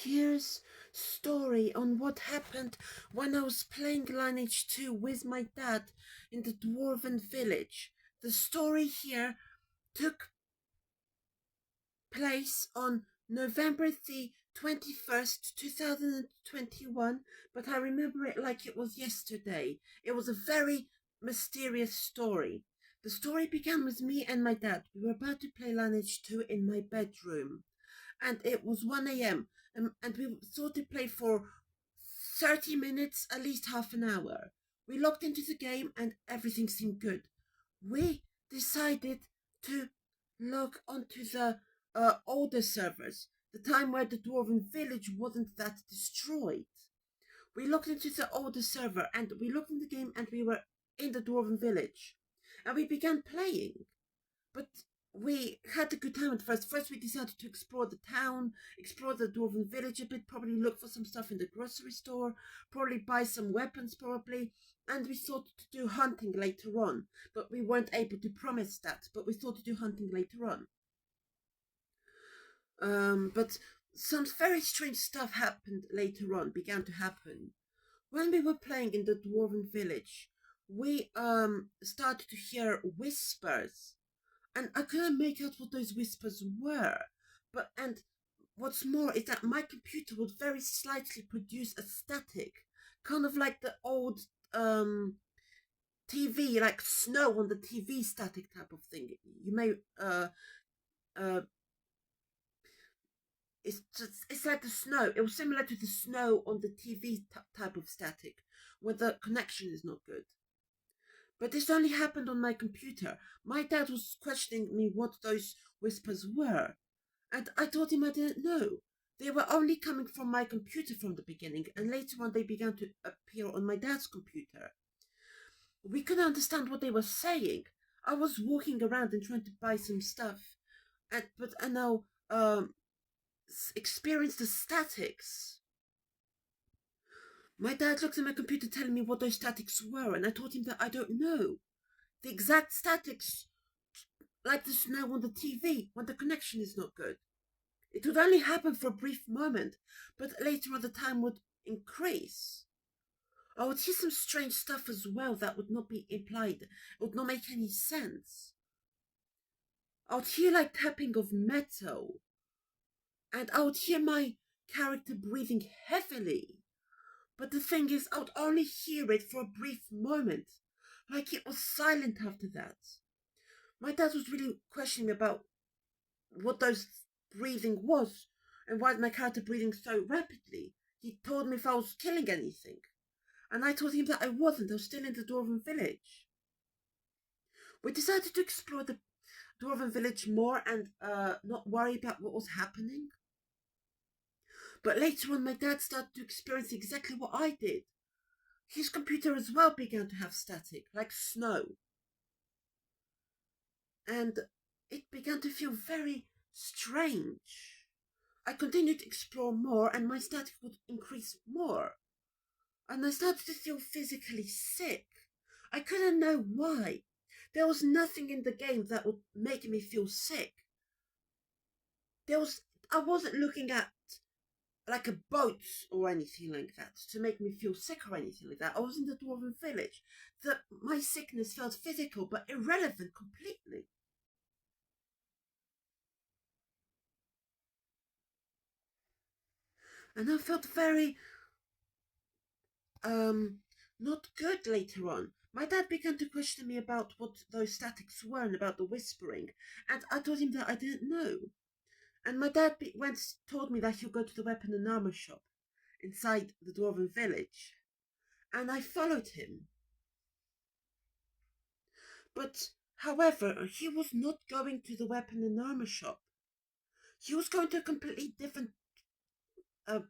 Here's story on what happened when I was playing Lineage 2 with my dad in the dwarven village. The story here took place on November the 21st, 2021, but I remember it like it was yesterday. It was a very mysterious story. The story began with me and my dad. We were about to play Lineage 2 in my bedroom, and it was 1 a.m. And we thought to play for 30 minutes, at least half an hour. We logged into the game and everything seemed good. We decided to log onto the older servers, the time where the Dwarven village wasn't that destroyed. We looked into the older server and we looked in the game and we were in the Dwarven village. And we began playing. But we had a good time at first. First, we decided to explore the town, explore the Dwarven village a bit, probably look for some stuff in the grocery store, probably buy some weapons, probably. And we thought to do hunting later on, but we weren't able to promise that. But we thought to do hunting later on. But some very strange stuff happened later on, began to happen. When we were playing in the Dwarven village, we started to hear whispers, and I couldn't make out what those whispers were. And what's more is that my computer would very slightly produce a static, kind of like the old TV, like snow on the TV static type of thing. You may uh it's like the snow. It was similar to the snow on the TV type of static, where the connection is not good. But this only happened on my computer. My dad was questioning me what those whispers were, and I told him I didn't know. They were only coming from my computer from the beginning, and later on they began to appear on my dad's computer. We couldn't understand what they were saying. I was walking around and trying to buy some stuff, but I now experienced the statics. My dad looked at my computer telling me what those statics were, and I told him that I don't know. The exact statics, like the snow on the TV when the connection is not good. It would only happen for a brief moment, but later on the time would increase. I would hear some strange stuff as well that would not be implied. It would not make any sense. I would hear like tapping of metal, and I would hear my character breathing heavily. But the thing is, I would only hear it for a brief moment, like it was silent after that. My dad was really questioning me about what those breathing was and why my character breathing so rapidly. He told me if I was killing anything, and I told him that I wasn't. I was still in the Dwarven village. We decided to explore the Dwarven village more and not worry about what was happening. But later on, my dad started to experience exactly what I did. His computer as well began to have static, like snow. And it began to feel very strange. I continued to explore more, and my static would increase more. And I started to feel physically sick. I couldn't know why. There was nothing in the game that would make me feel sick. I wasn't looking at like a boat or anything like that to make me feel sick or anything like that. I was in the Dwarven village. My sickness felt physical but irrelevant completely. And I felt very not good later on. My dad began to question me about what those statics were and about the whispering, and I told him that I didn't know. And my dad told me that he'll go to the weapon and armor shop inside the Dwarven village, and I followed him. But, however, he was not going to the weapon and armor shop. He was going to a completely different uh,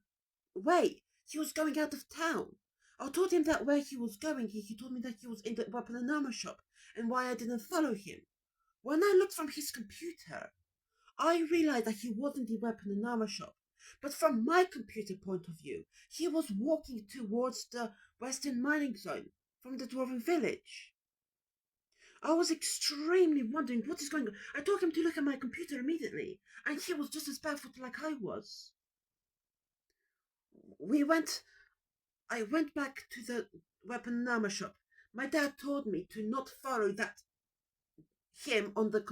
way. He was going out of town. I told him that where he was going, he told me that he was in the weapon and armor shop, and why I didn't follow him. When I looked from his computer, I realized that he wasn't in the weapon and armor shop. But from my computer point of view, he was walking towards the western mining zone from the Dwarven village. I was extremely wondering what is going on. I told him to look at my computer immediately, and he was just as baffled like I was. we went. I went back to the weapon armor shop. My dad told me to not follow that him on the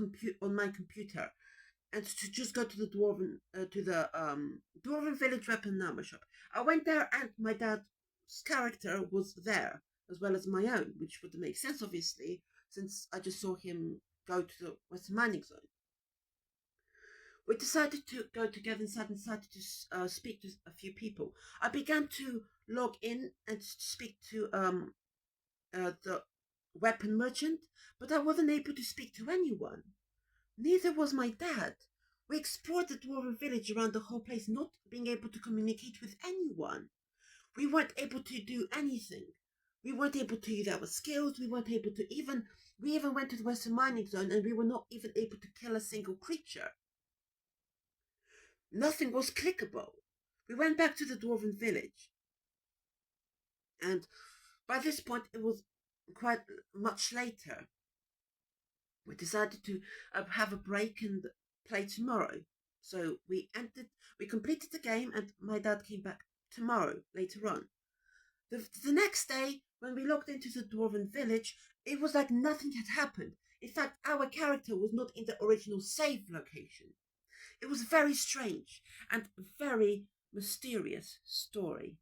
on my computer, and to just go to the dwarven village weapon armor shop. I went there, and my dad's character was there as well as my own, which would make sense, obviously, since I just saw him go to the Western Mining Zone. We decided to go together and decided to speak to a few people. I began to log in and speak to the weapon merchant, but I wasn't able to speak to anyone. Neither was my dad. We explored the dwarven village around the whole place, not being able to communicate with anyone. We weren't able to do anything. We weren't able to use our skills. We weren't able to even. We even went to the Western Mining Zone, and we were not even able to kill a single creature. Nothing was clickable. We went back to the dwarven village, and by this point it was quite much later. We decided to have a break and play tomorrow. So we completed the game, and my dad came back tomorrow, later on. The next day, when we logged into the dwarven village, it was like nothing had happened. In fact, our character was not in the original save location. It was a very strange and very mysterious story.